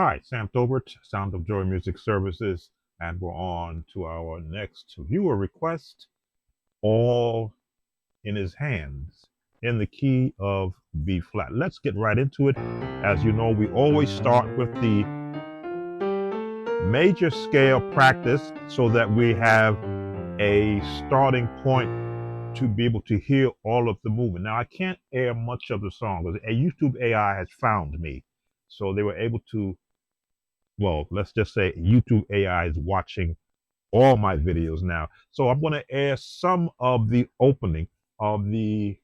Hi, Sam Tobert, Sound of Joy Music Services, and we're on to our next viewer request, All in His Hands, in the key of B flat. Let's get right into it. As you know, we always start with the major scale practice so that we have a starting point to be able to hear all of the movement. Now, I can't air much of the song because a YouTube AI has found me. So they were able to, well, let's just say YouTube AI is watching all my videos now. So I'm going to air some of the opening of the,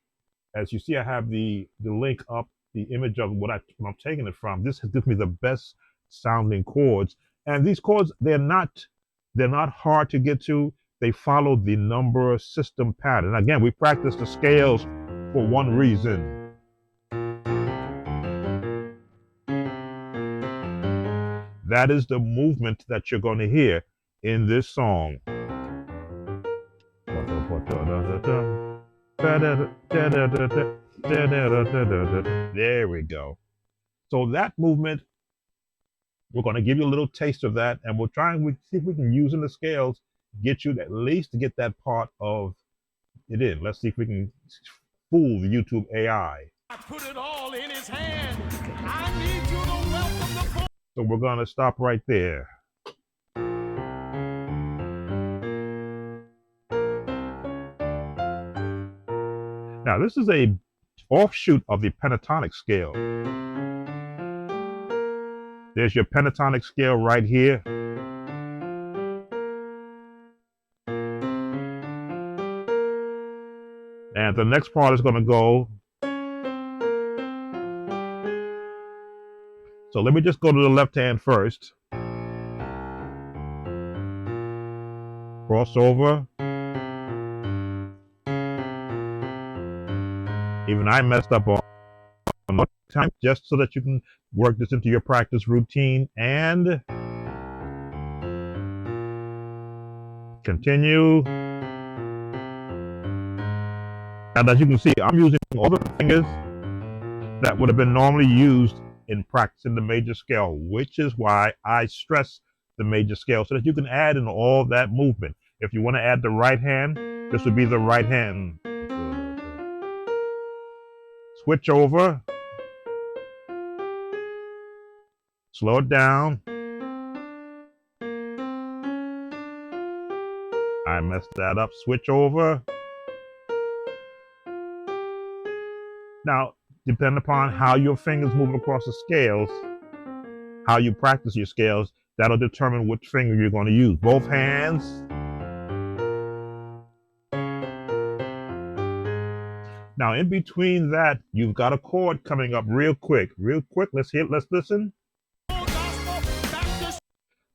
as you see, I have the link up, the image of what I'm taking it from. This gives me the best sounding chords. And these chords, they're not hard to get to. They follow the number system pattern. Again, we practice the scales for one reason. That is the movement that you're going to hear in this song. There we go. So that movement, we're going to give you a little taste of that, and we'll try and see if we can use in the scales, get you at least to get that part of it in. Let's see if we can fool the YouTube AI. I put it all in his hand. I need you to welcome the. So we're going to stop right there. Now, this is a offshoot of the pentatonic scale. There's your pentatonic scale right here. And the next part is going to go. So let me just go to the left hand first. Crossover. Even I messed up on time just so that you can work this into your practice routine and continue. And as you can see, I'm using all the fingers that would have been normally used in practicing the major scale, which is why I stress the major scale so that you can add in all that movement. If you want to add the right hand, this would be the right hand. Switch over. Slow it down. I messed that up. Switch over. Now, depending upon how your fingers move across the scales, how you practice your scales, that'll determine which finger you're going to use. Both hands. Now, in between that, you've got a chord coming up real quick. Real quick. Let's listen.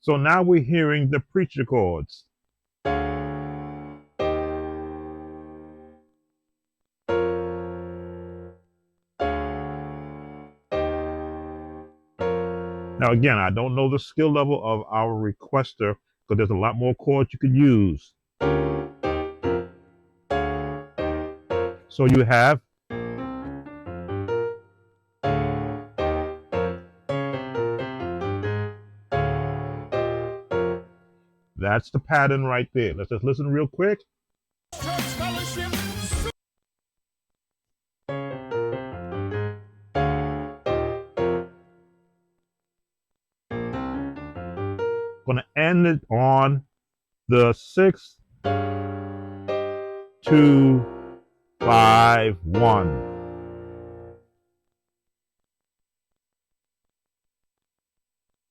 So now we're hearing the preacher chords. Now, again, I don't know the skill level of our requester because there's a lot more chords you could use. So you have that's the pattern right there. Let's just listen real quick. Going to end it on the 6, 2, 5, 1.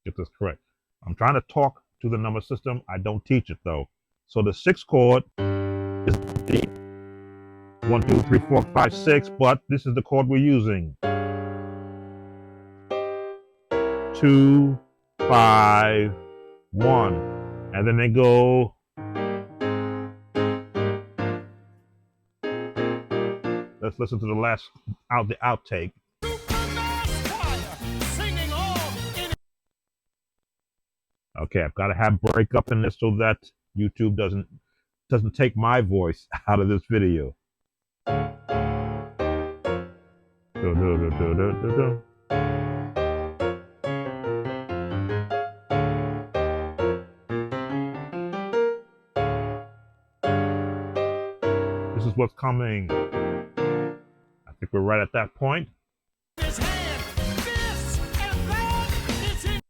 Get this correct. I'm trying to talk to the number system. I don't teach it though. So the 6th chord is the 1, 2, 3, 4, 5, 6, but this is the chord we're using. 2, 5, 1. And then they go. Let's listen to the last the outtake. Okay, I've got to have break up in this so that YouTube doesn't take my voice out of this video. is what's coming. I think we're right at that point. His hand, this and that, it's in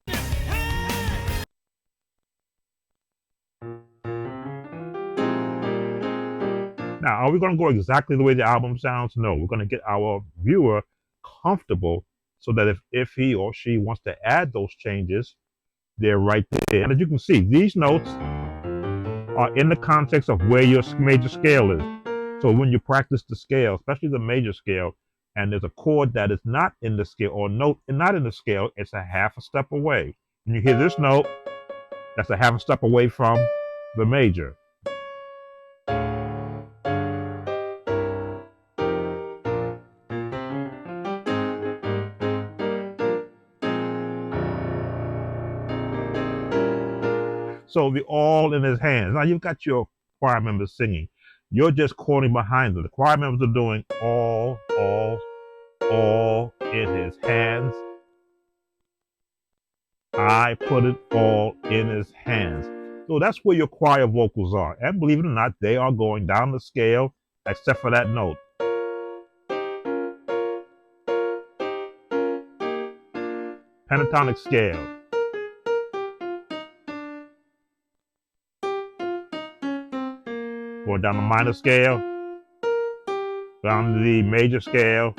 his hand. Now, are we going to go exactly the way the album sounds? No, we're going to get our viewer comfortable so that if he or she wants to add those changes, they're right there. And as you can see, these notes are in the context of where your major scale is. So when you practice the scale, especially the major scale, and there's a chord that is not in the scale or note and not in the scale, it's a half a step away. When you hear this note, that's a half a step away from the major. So the all in his hands. Now you've got your choir members singing. You're just chording behind them. The choir members are doing all in his hands. I put it all in his hands. So that's where your choir vocals are. And believe it or not, they are going down the scale except for that note. Pentatonic scale. Going down the minor scale, down the major scale,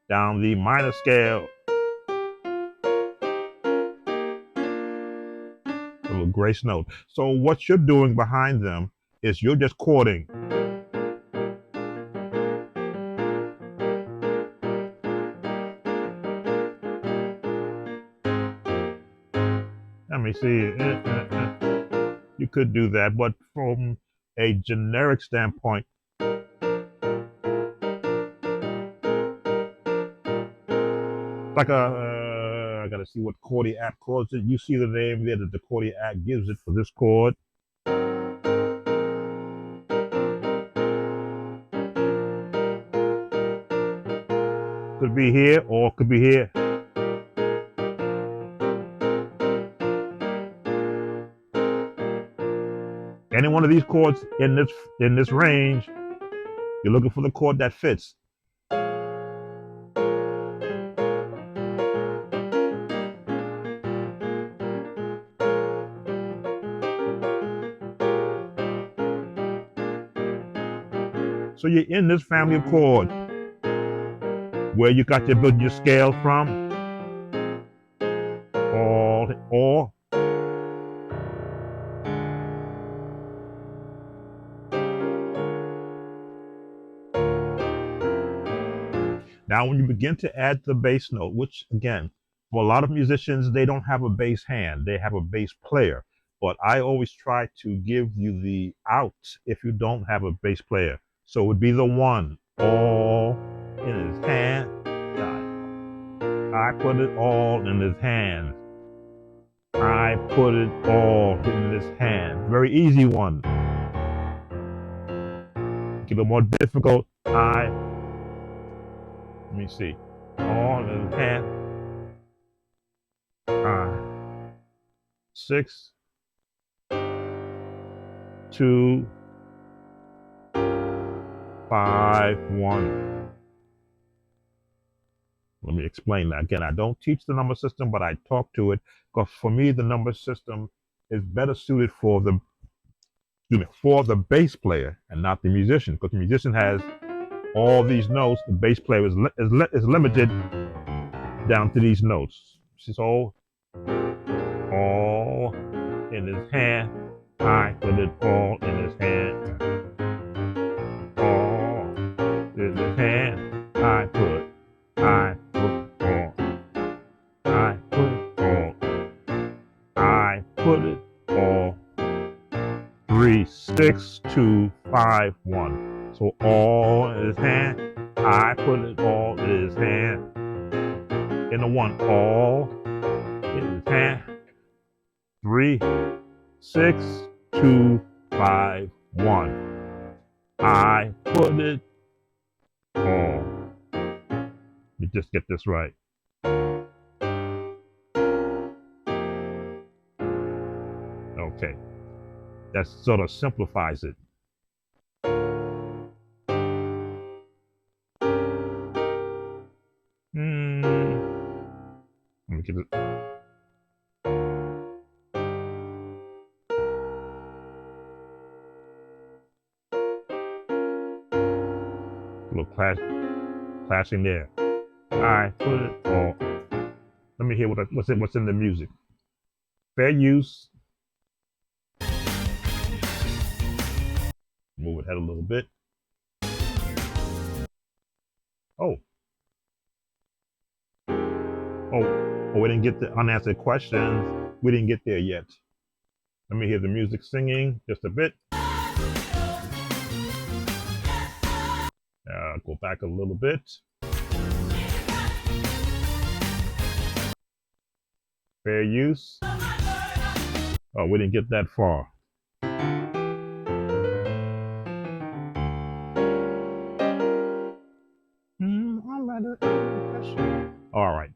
down the minor scale. A little grace note. So what you're doing behind them is you're just chording. Let me see. You could do that, but from a generic standpoint, like I gotta see what chord the app calls it. You see the name there that the chord the app gives it for this chord. Could be here or could be here. Any one of these chords in this range, you're looking for the chord that fits. So you're in this family of chords where you got to build your scale from. All. Now, when you begin to add the bass note, which again, for a lot of musicians, they don't have a bass hand, they have a bass player. But I always try to give you the out if you don't have a bass player. So it would be the one, all in his hand. I put it all in his hand. I put it all in his hand. Very easy one. Get a little more difficult. Let me see. All in his hand. 6, 2, 5, 1. Let me explain that again. I don't teach the number system, but I talk to it because for me, the number system is better suited for the bass player and not the musician, because the musician has all these notes. The bass player is limited down to these notes. So all in his hand. I put it all in his hand. All in his hand. I put all. I put it all. 3, 6, 2, 5, 1. So all in his hand. I put it all in his hand. In the one, all in his hand. 3, 6, 2, 5, 1. I put it all. Let me just get this right. Okay. That sort of simplifies it. Let me get it. A little clashing there. I put it all. Let me hear what's in the music. Fair use. Move it head a little bit. Oh, we didn't get the unanswered questions. We didn't get there yet. Let me hear the music singing just a bit. Go back a little bit. Fair use. Oh, we didn't get that far. All right.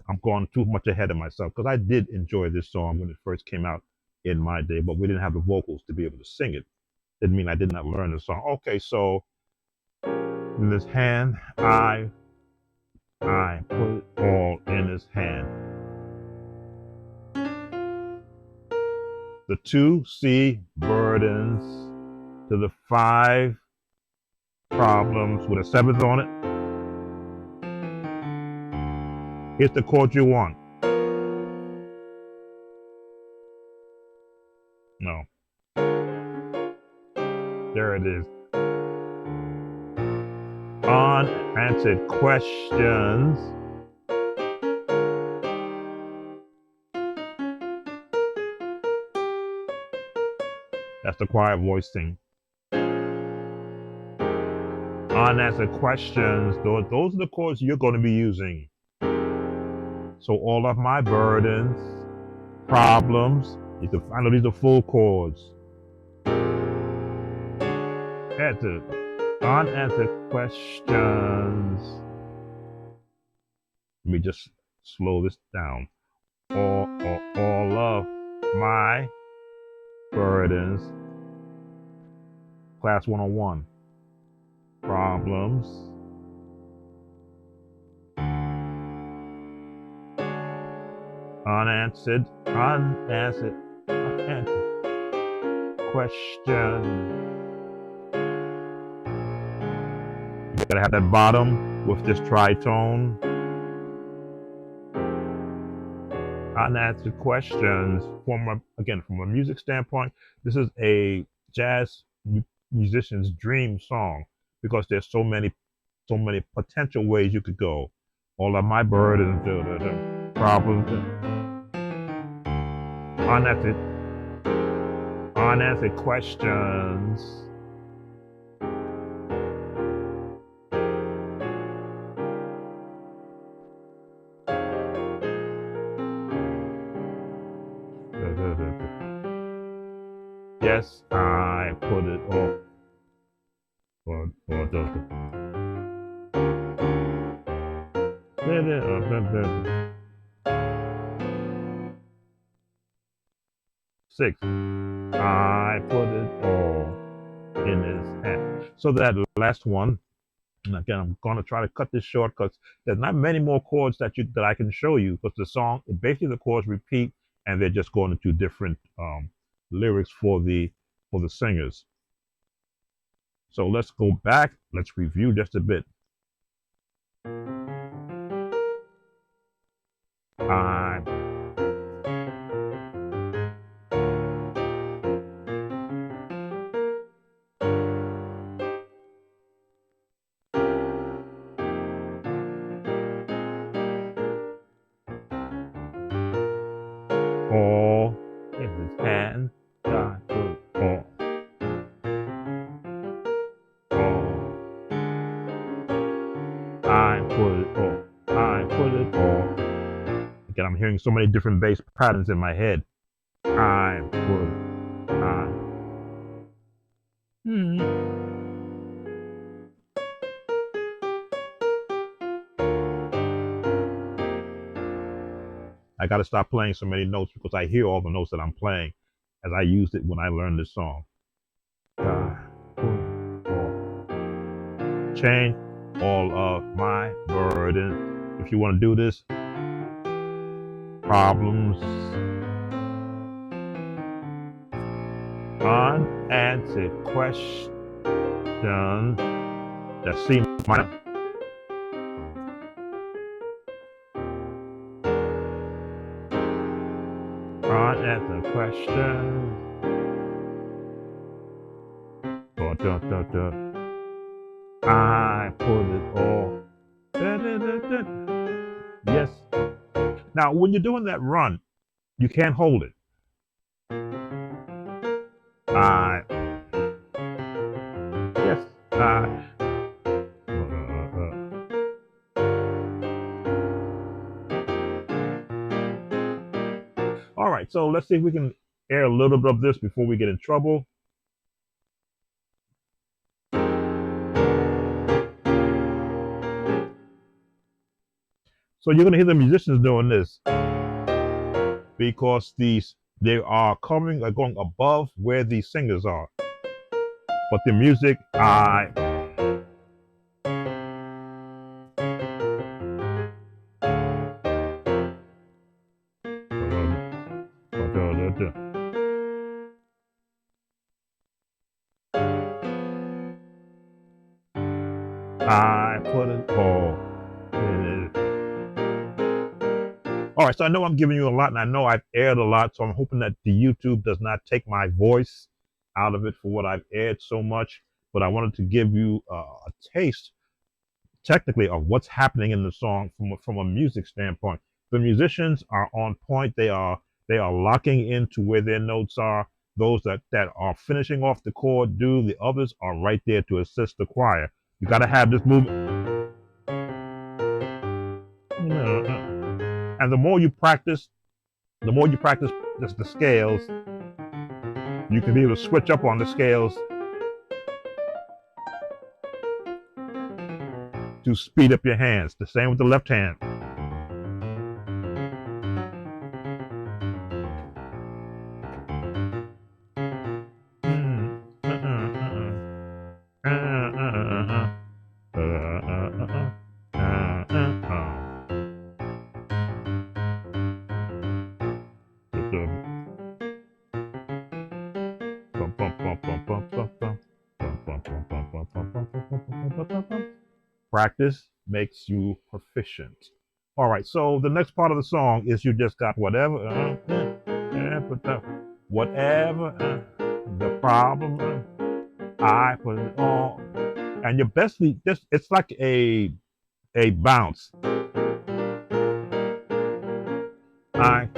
I'm going too much ahead of myself because I did enjoy this song when it first came out in my day, but we didn't have the vocals to be able to sing it. Didn't mean I did not learn the song. Okay, so in this hand, I put it all in his hand. The 2 C burdens to the 5 problems with a 7th on it. Here's the chord you want. No. There it is. Unanswered questions. That's the quiet voicing. Unanswered questions. Those are the chords you're going to be using. So all of my burdens, problems. I know these are full chords. That's it. Unanswered questions. Let me just slow this down. All of my burdens. Class 101. Problems. Unanswered question. You gotta have that bottom with this tritone. Unanswered questions. From a music standpoint, this is a jazz musician's dream song because there's so many potential ways you could go. All of my burdens, problems, unanswered questions. Yes, I put it all. Six. I put it all in his hand. So that last one, and again, I'm going to try to cut this short because there's not many more chords that I can show you because the song, basically the chords repeat and they're just going into different lyrics for the singers. So let's go back. Let's review just a bit. I all in his hand. I put all. I put it all. I put it all. Again, I'm hearing so many different bass patterns in my head. I put. I got to stop playing so many notes because I hear all the notes that I'm playing as I used it when I learned this song. Change. all of my burden. If you want to do this, problems, unanswered question, that C minor, unanswered question, da, da, da, da. I put it all. Da, da, da, da. Yes. Now, when you're doing that run, you can't hold it. I, yes, I. All right, so let's see if we can air a little bit of this before we get in trouble. So you're going to hear the musicians doing this because they are coming or going above where the singers are. But the music, I put it all in it. All right, so I know I'm giving you a lot, and I know I've aired a lot, so I'm hoping that the YouTube does not take my voice out of it for what I've aired so much. But I wanted to give you a taste, technically, of what's happening in the song from a music standpoint. The musicians are on point. They are locking into where their notes are. Those that are finishing off the chord do. The others are right there to assist the choir. You got to have this movement. And the more you practice the scales, you can be able to switch up on the scales to speed up your hands. The same with the left hand. Practice makes you proficient. All right, so the next part of the song is you just got whatever, the problem, I put it all, and your best just it's like a bounce. I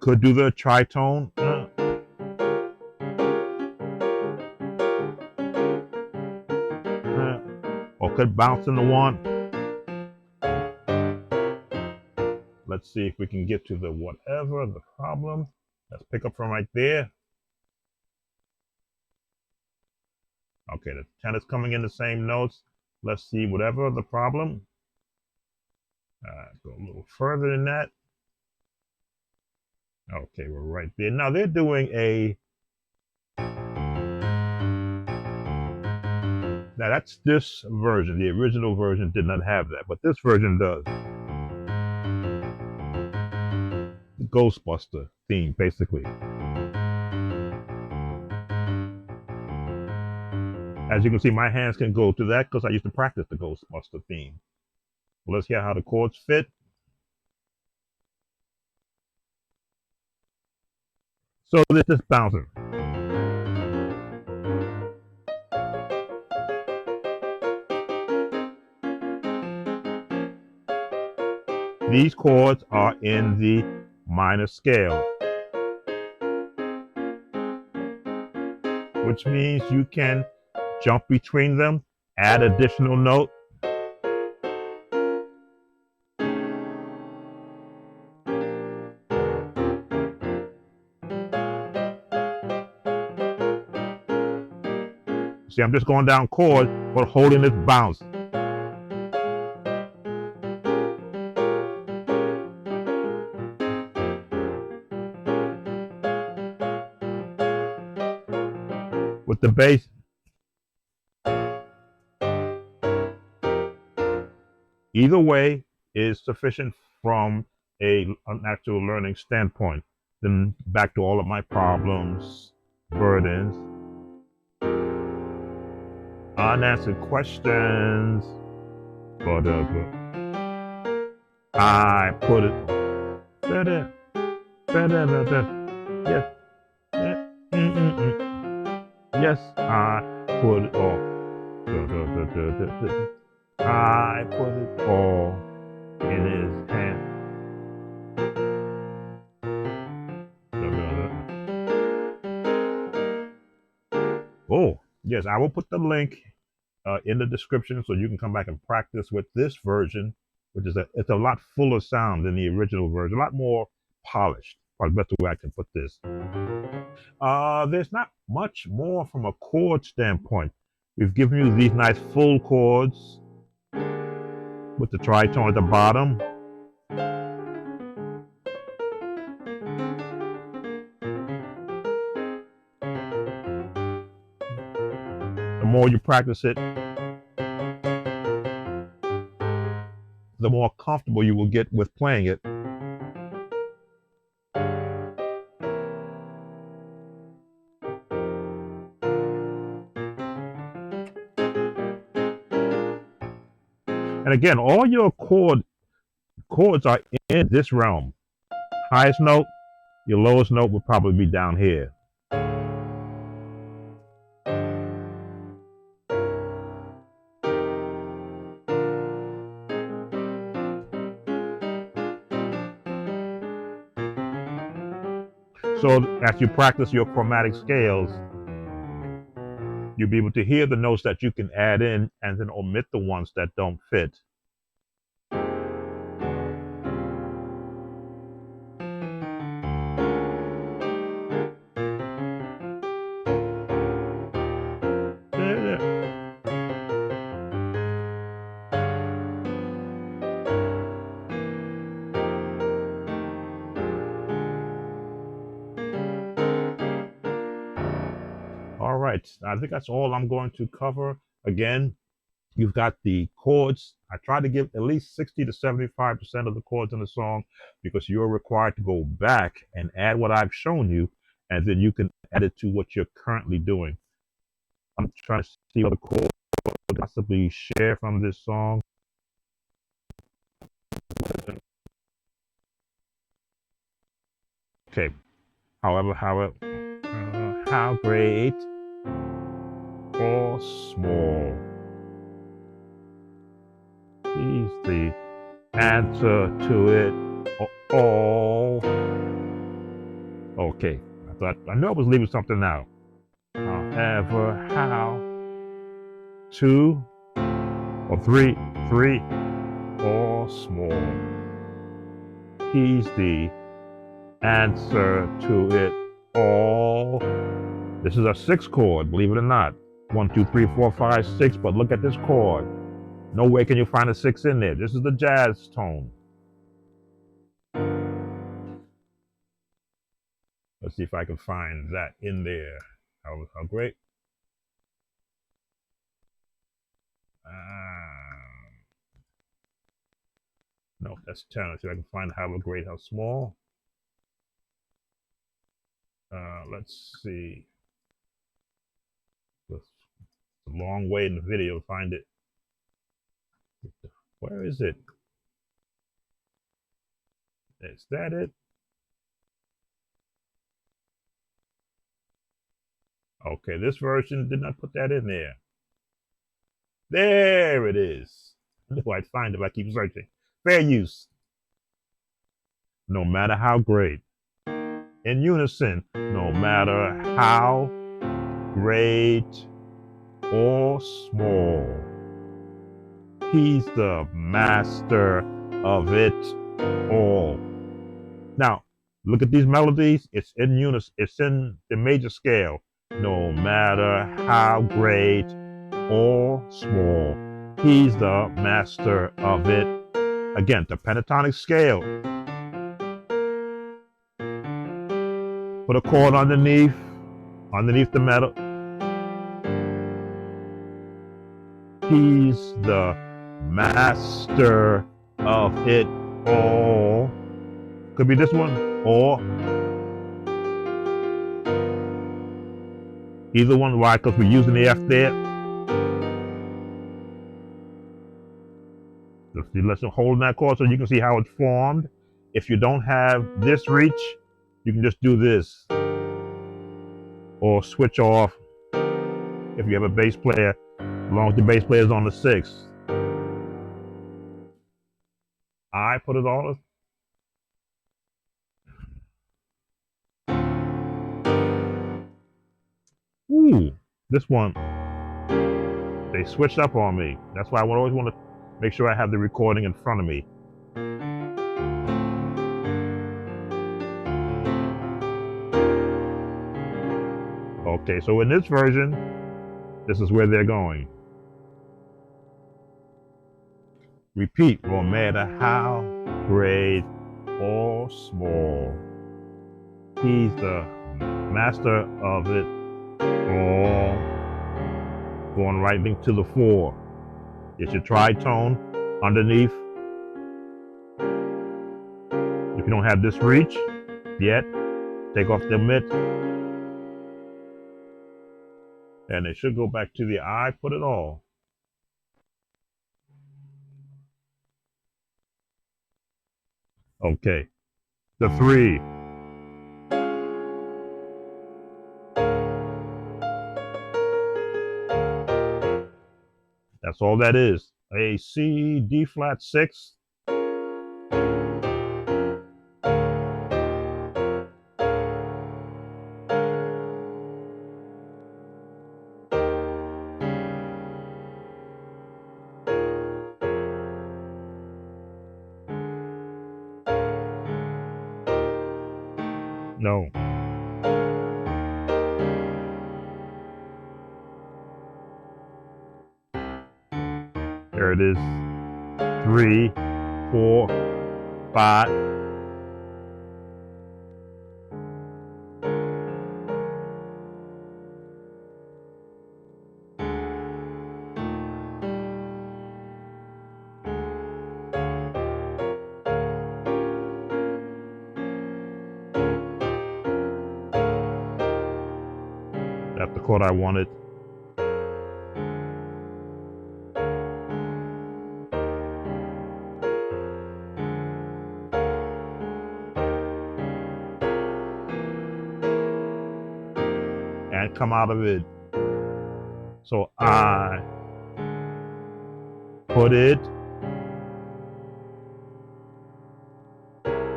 could do the tritone. Or could bounce into one. Let's see if we can get to the whatever, the problem. Let's pick up from right there. Okay, the tenor is coming in the same notes. Let's see, whatever the problem. Go a little further than that. Okay, we're right there. Now they're doing a. Now that's this version. The original version did not have that, but this version does. The Ghostbuster theme, basically. As you can see, my hands can go to that because I used to practice the Ghostbuster theme. Well, let's hear how the chords fit. So this is bouncing. These chords are in the minor scale, which means you can jump between them, add additional note. See, I'm just going down chord, but holding this bounce. With the bass, Either way is sufficient from an actual learning standpoint. Then back to all of my problems, burdens, unanswered questions. But I put it better, better, better. Yes, yeah, yes, I put it all. I put it all in his hand. Oh, yes, I will put the link in the description so you can come back and practice with this version, which is it's a lot fuller sound than the original version, a lot more polished. Probably the best way I can put this. There's not much more from a chord standpoint. We've given you these nice full chords with the tritone at the bottom. The more you practice it, the more comfortable you will get with playing it. And again, all your chords are in this realm. Highest note, your lowest note would probably be down here. So as you practice your chromatic scales, you'll be able to hear the notes that you can add in and then omit the ones that don't fit. All right, I think that's all I'm going to cover. Again, you've got the chords. I try to give at least 60 to 75% of the chords in the song because you're required to go back and add what I've shown you, and then you can add it to what you're currently doing. I'm trying to see what the chords could possibly share from this song. Okay, however, how great or small, he's the answer to it all. Okay, I knew I was leaving something out. However, how, 2 or 3 or small, he's the answer to it all. This is a 6 chord, believe it or not. 1, 2, 3, 4, 5, 6. But look at this chord. No way can you find a 6 in there. This is the jazz tone. Let's see if I can find that in there. How great. No, that's 10. Let's see if I can find how great, how small. Let's see. It's a long way in the video to find it. Where is it? Is that it? Okay, this version did not put that in there. There it is. I knew I'd find it if I keep searching. Fair use. No matter how great. In unison, no matter how great or small, he's the master of it all. Now, look at these melodies. It's in unison. It's in the major scale. No matter how great or small, he's the master of it. Again, the pentatonic scale. Put a chord underneath the metal. He's the master of it all. Could be this one or either one. Why? Because we're using the F there. Let's hold that chord so you can see how it's formed. If you don't have this reach, you can just do this or switch off if you have a bass player, as long as the bass player is on the 6th. I put it all. Ooh, this one, they switched up on me. That's why I always want to make sure I have the recording in front of me. Okay, so in this version, this is where they're going. Repeat, no matter how great or small, he's the master of it all. Going right to the 4. It's your tritone underneath. If you don't have this reach yet, take off the mitt. And it should go back to the I put it all. Okay. The 3. That's all that is. A C, D flat 6. No. There it is. 3, 4, 5. That's the chord I wanted. And come out of it. So I put it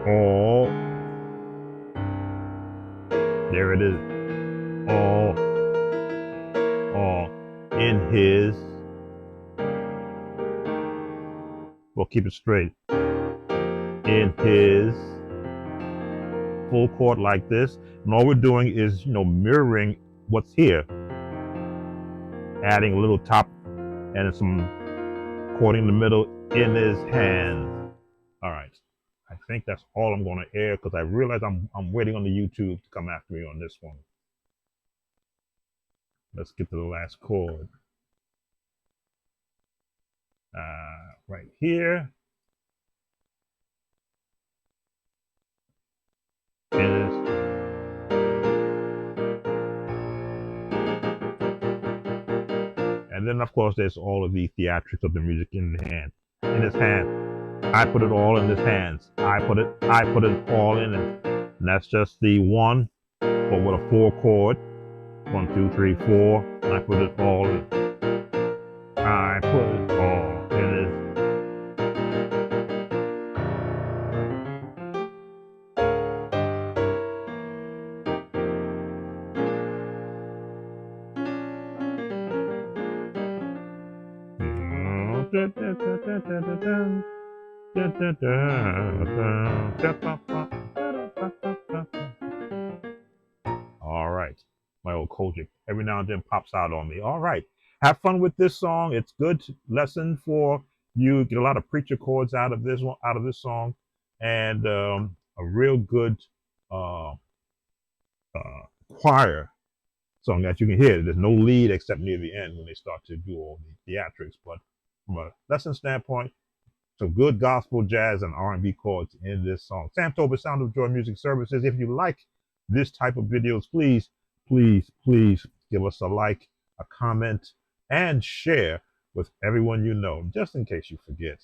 all. There it is. All in his. We'll keep it straight. In his full chord like this. And all we're doing is, mirroring what's here. Adding a little top and some chording in the middle in his hands. All right. I think that's all I'm going to air because I realize I'm waiting on the YouTube to come after me on this one. Let's get to the last chord. Right here is. And then, of course, there's all of the theatrics of the music in his hand. I put it all in his hands. I put it all in it. And that's just the 1, but with a 4 chord. 1, 2, 3, 4. I put it all in. I put it all in it. All right. My old Kojic every now and then pops out on me. All right. Have fun with this song. It's good lesson for you. Get a lot of preacher chords out of this one, out of this song, and a real good uh, choir song that you can hear. There's no lead except near the end when they start to do all the theatrics, but from a lesson standpoint, some good gospel, jazz, and R&B chords in this song. Sam Tobin, Sound of Joy Music Services. If you like this type of videos, please, please, please give us a like, a comment, and share with everyone you know, just in case you forget.